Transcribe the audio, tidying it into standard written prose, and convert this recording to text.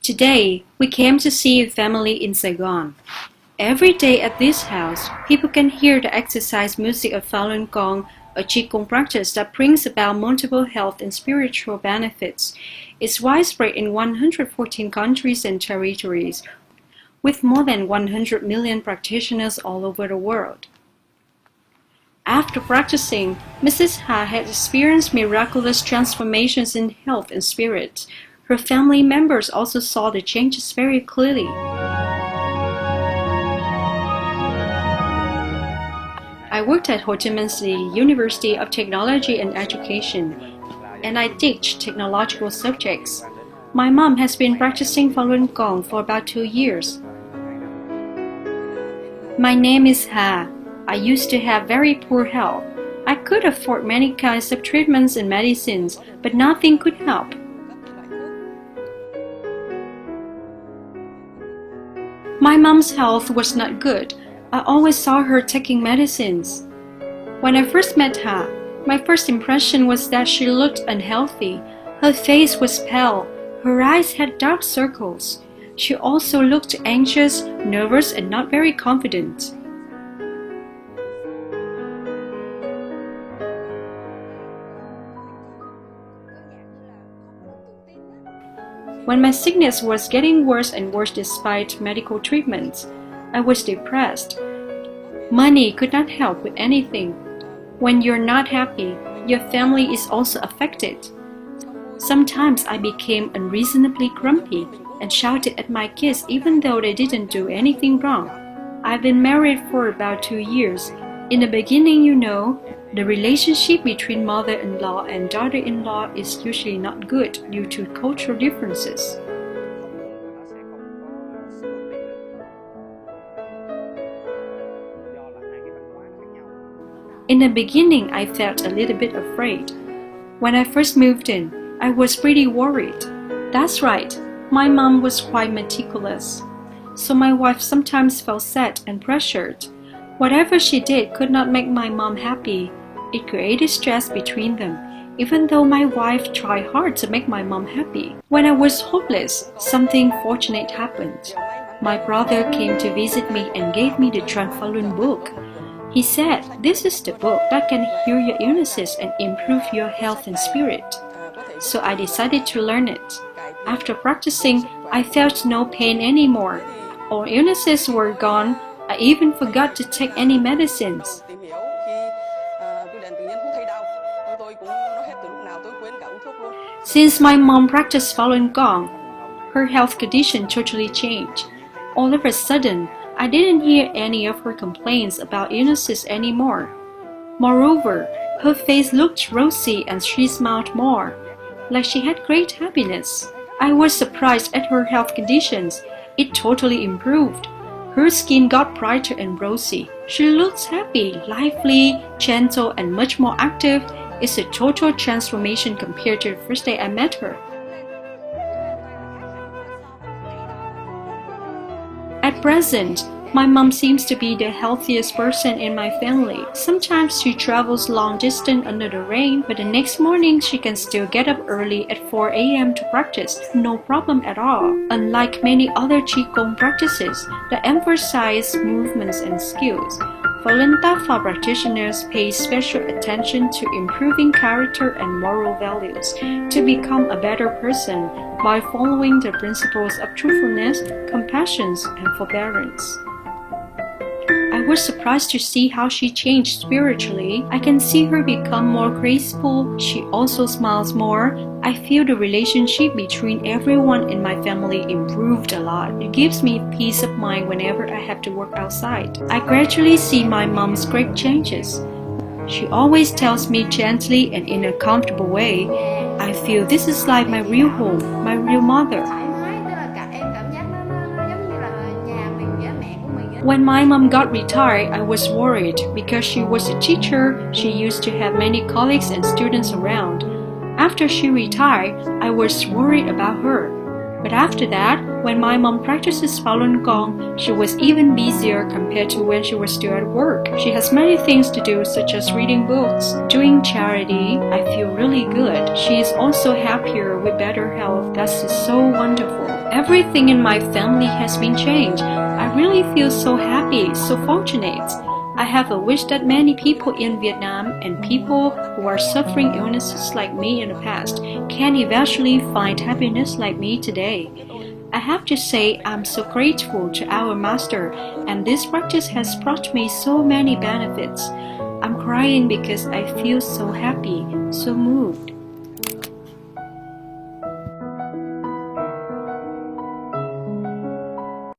Today, we came to see a family in Saigon. Every day at this house, people can hear the exercise music of Falun Gong, a Qigong practice that brings about multiple health and spiritual benefits. It's widespread in 114 countries and territories, with more than 100 million practitioners all over the world. After practicing, Mrs. Ha had experienced miraculous transformations in health and spirit. Her family members also saw the changes very clearly. I worked at Ho Chi Minh City University of Technology and Education, and I teach technological subjects. My mom has been practicing Falun Gong for about 2 years. My name is Ha. I used to have very poor health. I could afford many kinds of treatments and medicines, but nothing could help. My mom's health was not good. I always saw her taking medicines. When I first met her, my first impression was that she looked unhealthy. Her face was pale. Her eyes had dark circles. She also looked anxious, nervous, and not very confident. When my sickness was getting worse and worse despite medical treatments, I was depressed. Money could not help with anything. When you're not happy, your family is also affected. Sometimes I became unreasonably grumpy and shouted at my kids even though they didn't do anything wrong. I've been married for about 2 years. In the beginning, the relationship between mother-in-law and daughter-in-law is usually not good due to cultural differences. In the beginning, I felt a little bit afraid. When I first moved in, I was pretty worried. That's right, my mom was quite meticulous. So my wife sometimes felt sad and pressured. Whatever she did could not make my mom happy. It created stress between them, even though my wife tried hard to make my mom happy. When I was hopeless, something fortunate happened. My brother came to visit me and gave me the Falun book. He said, "This is the book that can heal your illnesses and improve your health and spirit." So I decided to learn it. After practicing, I felt no pain anymore. All illnesses were gone. I even forgot to take any medicines. Since my mom practiced Falun Gong, her health condition totally changed. All of a sudden, I didn't hear any of her complaints about illnesses anymore. Moreover, her face looked rosy and she smiled more, like she had great happiness. I was surprised at her health conditions. It totally improved. Her skin got brighter and rosy. She looks happy, lively, gentle, and much more active. It's a total transformation compared to the first day I met her. At present, my mom seems to be the healthiest person in my family. Sometimes she travels long distance under the rain, but the next morning she can still get up early at 4 a.m. to practice, no problem at all. Unlike many other Qigong practices that emphasize movements and skills, Falun Dafa practitioners pay special attention to improving character and moral values to become a better person by following the principles of truthfulness, compassion, and forbearance. I was surprised to see how she changed spiritually. I can see her become more graceful. She also smiles more. I feel the relationship between everyone in my family improved a lot. It gives me peace of mind whenever I have to work outside. I gradually see my mom's great changes. She always tells me gently and in a comfortable way, "I feel this is like my real home, my real mother." When my mom got retired, I was worried because she was a teacher. She used to have many colleagues and students around. After she retired, I was worried about her. But after that, when my mom practices Falun Gong, she was even busier compared to when she was still at work. She has many things to do, such as reading books, doing charity. I feel really good. She is also happier with better health. That is so wonderful. Everything in my family has been changed. I really feel so happy, so fortunate. I have a wish that many people in Vietnam and people who are suffering illnesses like me in the past can eventually find happiness like me today. I have to say I'm so grateful to our master, and this practice has brought me so many benefits. I'm crying because I feel so happy, so moved.